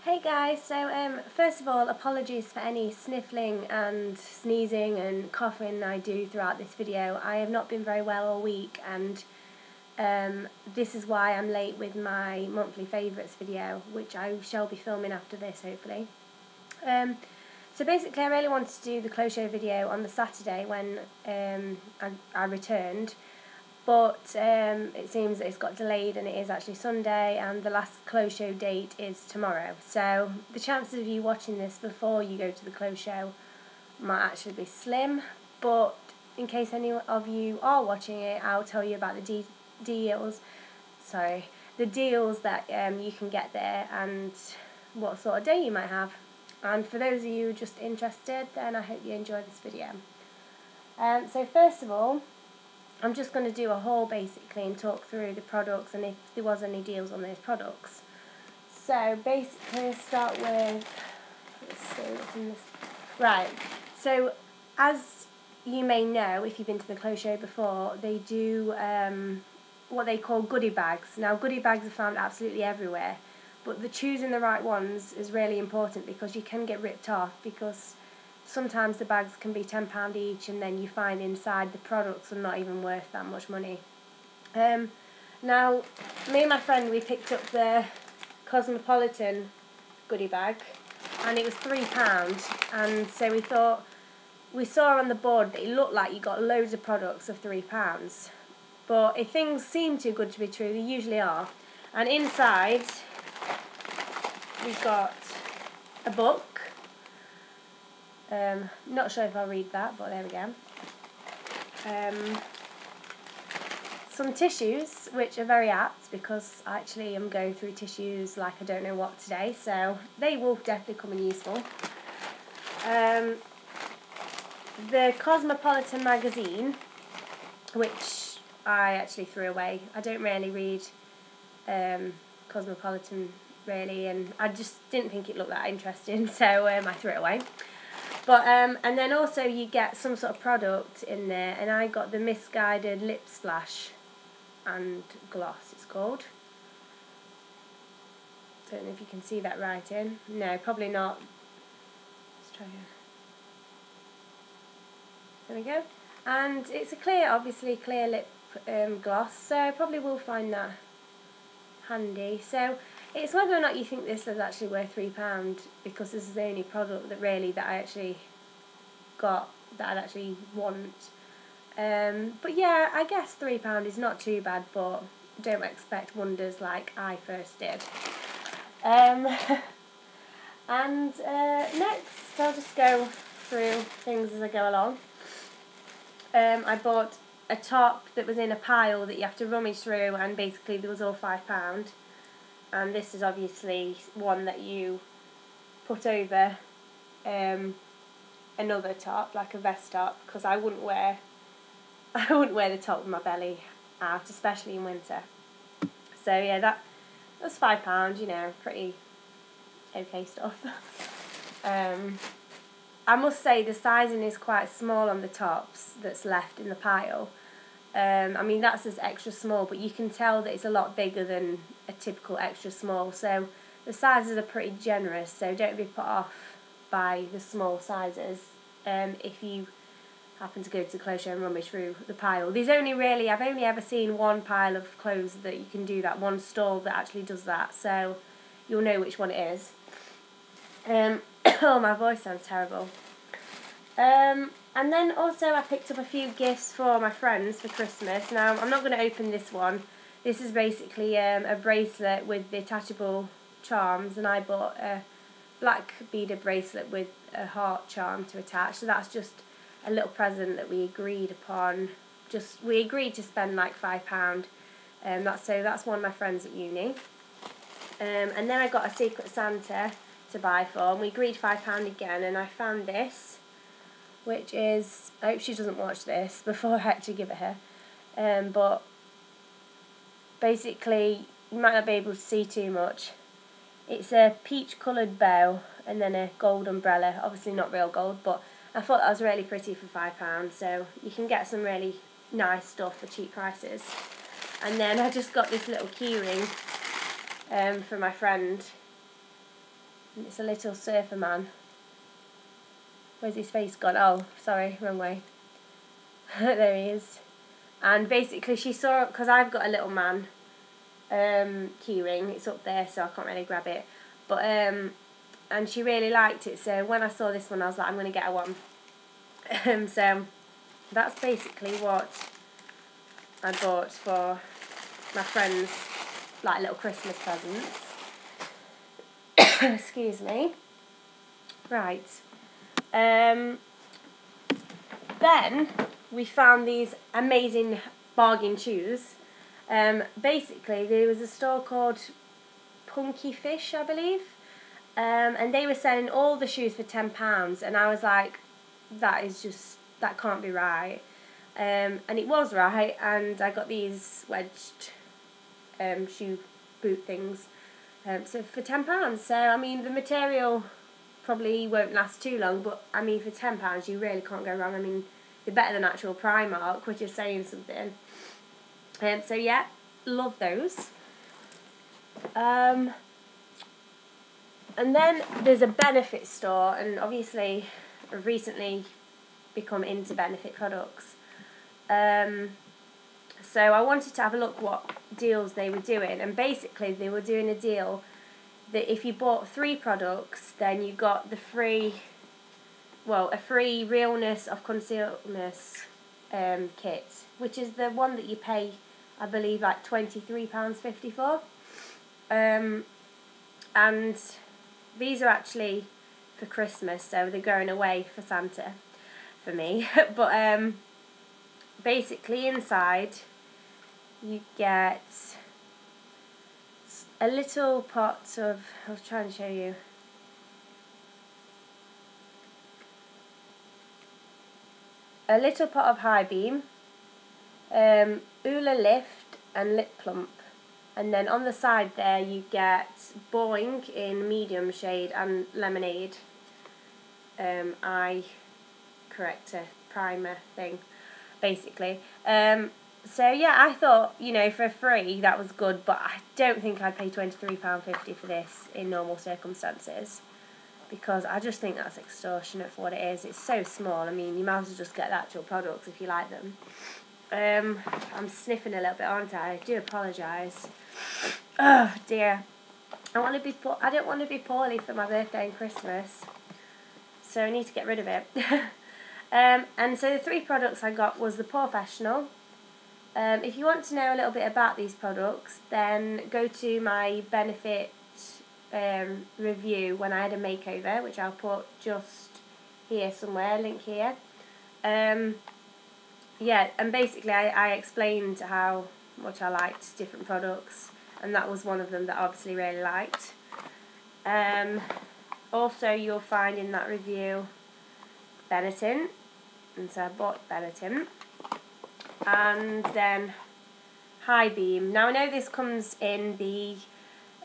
Hey guys, so first of all, apologies for any sniffling and sneezing and coughing I do throughout this video. I have not been very well all week, and this is why I'm late with my monthly favourites video, which I shall be filming after this hopefully. So basically I really wanted to do the clothes show video on the Saturday when I returned, but it seems that it's got delayed and it is actually Sunday, and the last clothes show date is tomorrow. So the chances of you watching this before you go to the clothes show might actually be slim, but in case any of you are watching it, I'll tell you about the deals that you can get there and what sort of day you might have. And for those of you just interested, then I hope you enjoy this video. So first of all, I'm just going to do a haul basically and talk through the products and if there was any deals on those products. So basically I'll start with, let's see what's in this. Right, so as you may know if you've been to the clothes show before, they do what they call goodie bags. Now goodie bags are found absolutely everywhere, but choosing the right ones is really important because you can get ripped off, because sometimes the bags can be £10 each and then you find inside the products are not even worth that much money. Now, me and my friend, we picked up the Cosmopolitan goodie bag and it was £3, and so we saw on the board that it looked like you got loads of products of £3, but if things seem too good to be true, they usually are. And inside we've got a book. Not sure if I'll read that, but there we go. Some tissues, which are very apt because actually I'm going through tissues like I don't know what today, so they will definitely come in useful. The Cosmopolitan magazine, which I actually threw away. I don't really read Cosmopolitan really, and I just didn't think it looked that interesting, so I threw it away. But and then also you get some sort of product in there, and I got the Misguided Lip Splash and Gloss, it's called. Don't know if you can see that writing. No, probably not. Let's try again. There we go. And it's a clear, obviously clear lip gloss, so I probably will find that handy. So it's whether or not you think this is actually worth £3, because this is the only product that I actually got that I'd actually want. But yeah, I guess £3 is not too bad, but don't expect wonders like I first did. And next I'll just go through things as I go along. I bought a top that was in a pile that you have to rummage through, and basically there was all £5. And this is obviously one that you put over another top, like a vest top, because I wouldn't wear the top with my belly out, especially in winter. So yeah, that was £5, you know, pretty okay stuff. I must say the sizing is quite small on the tops that's left in the pile. I mean, that says extra small, but you can tell that it's a lot bigger than a typical extra small, so the sizes are pretty generous, so don't be put off by the small sizes if you happen to go to the clothes show and rummage through the pile. I've only ever seen one pile of clothes that you can do that, one stall that actually does that, so you'll know which one it is. Oh, my voice sounds terrible. And then also I picked up a few gifts for my friends for Christmas. Now, I'm not going to open this one. This is basically a bracelet with the attachable charms, and I bought a black beaded bracelet with a heart charm to attach. So that's just a little present that we agreed upon. We agreed to spend like £5. That's one of my friends at uni. And then I got a Secret Santa to buy for, and we agreed £5 again, and I found this, which is, I hope she doesn't watch this before I actually give it her, but basically you might not be able to see too much. It's a peach coloured bow and then a gold umbrella, obviously not real gold, but I thought that was really pretty for £5, so you can get some really nice stuff for cheap prices. And then I just got this little key ring for my friend, And it's a little surfer man. Where's his face gone? Oh, sorry, wrong way. There he is. And basically she saw, because I've got a little man keyring, it's up there so I can't really grab it, but and she really liked it, so when I saw this one I was like, I'm going to get her one. So that's basically what I bought for my friends, like little Christmas presents. Excuse me. Right. Then we found these amazing bargain shoes. Basically, there was a store called Punky Fish, I believe, and they were selling all the shoes for £10, and I was like, that can't be right. And it was right, and I got these wedged shoe boot things, so for £10. So I mean, the material probably won't last too long, but I mean, for £10 you really can't go wrong. I mean, they're better than actual Primark, which is saying something. So yeah, love those. And then there's a Benefit store, and obviously I've recently become into Benefit products. So I wanted to have a look what deals they were doing, and basically they were doing a deal that if you bought 3 products, then you got the free, a free Realness of Concealness kit, which is the one that you pay, I believe, like £23.50 for. And these are actually for Christmas, so they're going away for Santa for me. But basically inside you get a little pot of, I was trying to show you, a little pot of High Beam, Ula Lift and Lip Plump, and then on the side there you get Boing in medium shade and Lemonade eye corrector primer thing, basically. So yeah, I thought, for free that was good, but I don't think I'd pay £23.50 for this in normal circumstances, because I just think that's extortionate for what it is. It's so small. I mean, you might as well just get the actual products if you like them. I'm sniffing a little bit, aren't I? I do apologise. Oh dear. I don't want to be poorly for my birthday and Christmas, so I need to get rid of it. And so the 3 products I got was the Professional. If you want to know a little bit about these products, then go to my Benefit review when I had a makeover, which I'll put just here somewhere, link here. Yeah, and basically I explained how much I liked different products, and that was one of them that I obviously really liked. Also, you'll find in that review Benetton, and so I bought Benetton. And then High Beam. Now I know this comes in the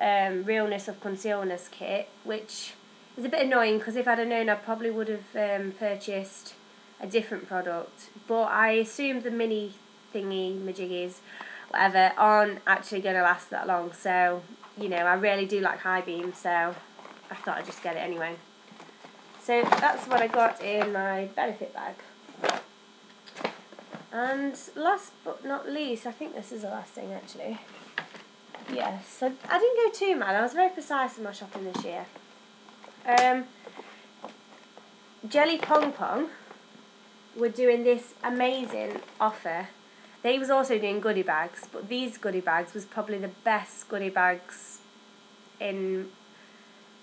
Realness of Concealness kit, which is a bit annoying, because if I'd have known I probably would have purchased a different product, but I assume the mini thingy majiggies, whatever, aren't actually going to last that long, so I really do like High Beam, so I thought I'd just get it anyway. So that's what I got in my Benefit bag. And last but not least, I think this is the last thing actually. Yes, so I didn't go too mad. I was very precise in my shopping this year. Jelly Pong Pong were doing this amazing offer. They was also doing goodie bags, but these goodie bags was probably the best goodie bags in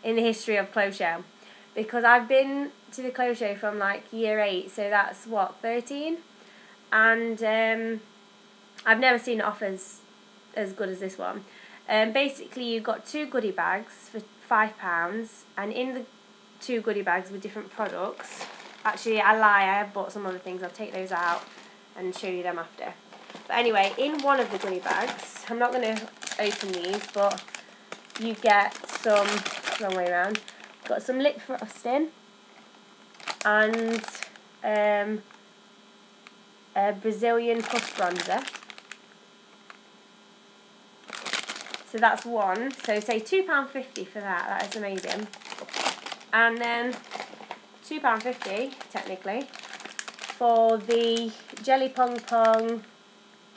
the history of clothes show, because I've been to the clothes show from like year 8, so that's what, 13, and I've never seen offers as good as this one. Basically you got 2 goodie bags for £5, and in the 2 goodie bags with different products. Actually, I lie, I have bought some other things. I'll take those out and show you them after. But anyway, in one of the goodie bags, I'm not going to open these, but you get some, wrong way around, got some lip frosting and a Brazilian puff bronzer. So that's one. So say £2.50 for that. That is amazing. And then £2.50 technically for the Jelly Pong Pong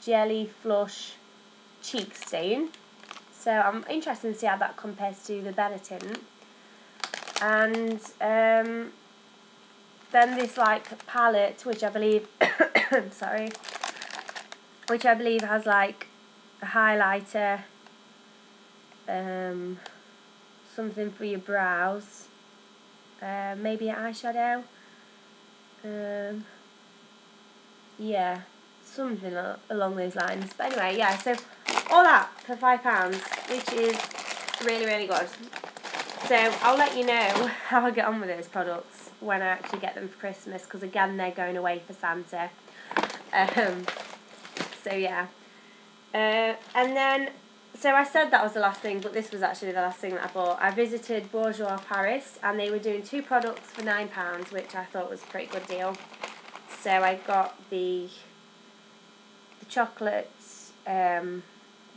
Jelly Flush Cheek Stain. So I'm interested to see how that compares to the Benetint. And then this like palette, which I believe, sorry, which I believe has like a highlighter, something for your brows, maybe an eyeshadow, yeah, something along those lines. But anyway, yeah, so all that for £5, which is really, really good. So I'll let you know how I get on with those products when I actually get them for Christmas, because again they're going away for Santa. So yeah. And then, so I said that was the last thing, but this was actually the last thing that I bought. I visited Bourjois Paris, and they were doing 2 products for £9, which I thought was a pretty good deal. So I got the chocolate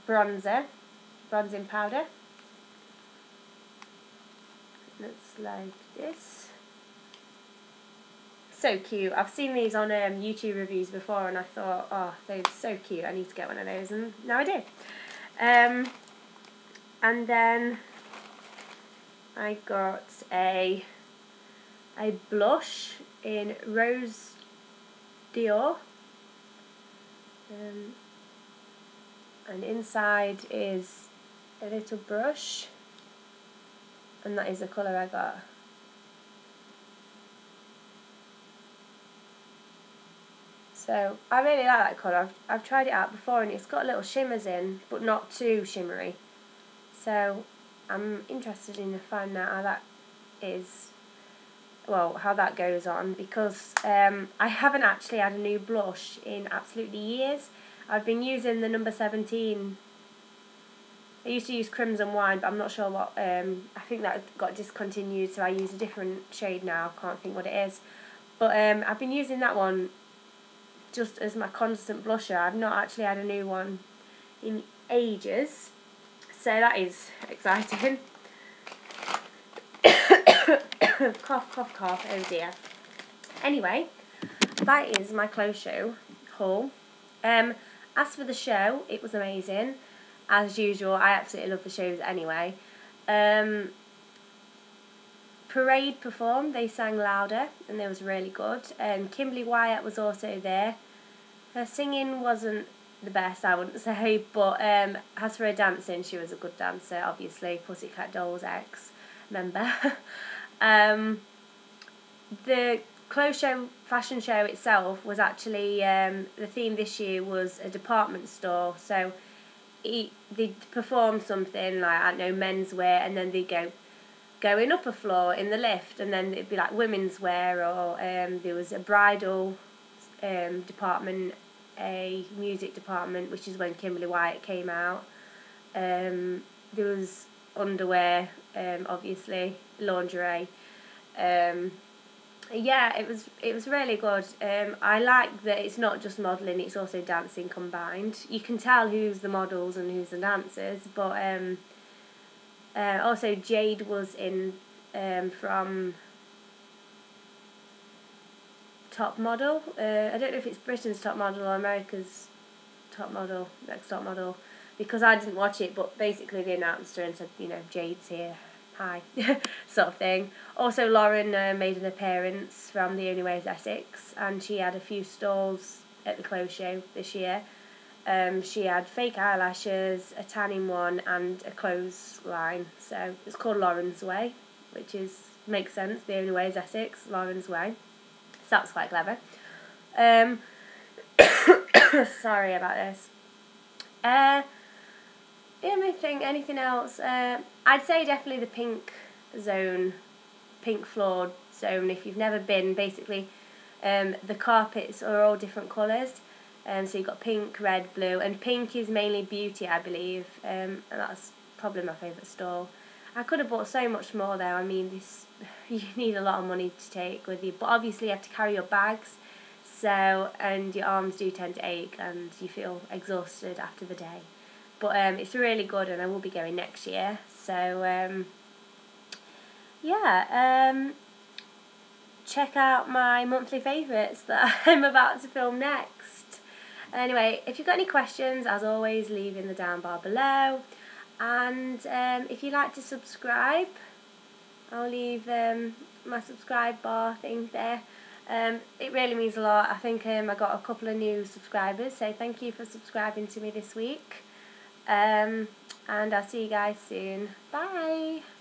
bronzing powder. Looks like this. So cute. I've seen these on YouTube reviews before, and I thought, oh, they're so cute. I need to get one of those, and now I do. And then I got a blush in Rose Dior. And inside is a little brush, and that is the colour I got. So I really like that colour. I've tried it out before, and it's got little shimmers in, but not too shimmery. So I'm interested in finding out how that is, well, how that goes on, because I haven't actually had a new blush in absolutely years. I've been using the number 17. I used to use Crimson Wine, but I'm not sure what, I think that got discontinued, so I use a different shade now. I can't think what it is. But I've been using that one just as my constant blusher. I've not actually had a new one in ages, so that is exciting. Cough, cough, cough, oh dear. Anyway, that is my clothes show haul. As for the show, it was amazing. As usual, I absolutely love the shows anyway. Parade performed, they sang louder, and they was really good. Kimberly Wyatt was also there. Her singing wasn't the best, I wouldn't say, but as for her dancing, she was a good dancer, obviously. Pussycat Dolls ex-member. The clothes show, fashion show itself was actually, the theme this year was a department store, so they perform something like, I don't know, menswear, and then they go in upper floor in the lift, and then it'd be like women's wear, or there was a bridal department, a music department, which is when Kimberly Wyatt came out. There was underwear, obviously, lingerie. Yeah, it was really good. I like that it's not just modelling, it's also dancing combined. You can tell who's the models and who's the dancers, but also Jade was in from Top Model. I don't know if it's Britain's Top Model or America's Top Model, Next Top Model, because I didn't watch it, but basically they announced her and said, you know, Jade's here, hi, sort of thing. Also Lauren made an appearance from The Only Way is Essex, and she had a few stalls at the clothes show this year. She had fake eyelashes, a tanning one, and a clothes line. So it's called Lauren's Way, which makes sense. The Only Way is Essex, Lauren's Way. So that's quite clever. Sorry about this. Anything else? I'd say definitely the pink zone, pink floored zone. If you've never been, basically, the carpets are all different colours. So you've got pink, red, blue, and pink is mainly beauty, I believe, and that's probably my favourite store. I could have bought so much more there. I mean, you need a lot of money to take with you, but obviously you have to carry your bags, and your arms do tend to ache, and you feel exhausted after the day. But it's really good, and I will be going next year. So yeah, check out my monthly favourites that I'm about to film next. Anyway, if you've got any questions, as always, leave in the down bar below. And if you'd like to subscribe, I'll leave my subscribe bar thing there. It really means a lot. I think I got a couple of new subscribers, so thank you for subscribing to me this week. And I'll see you guys soon. Bye!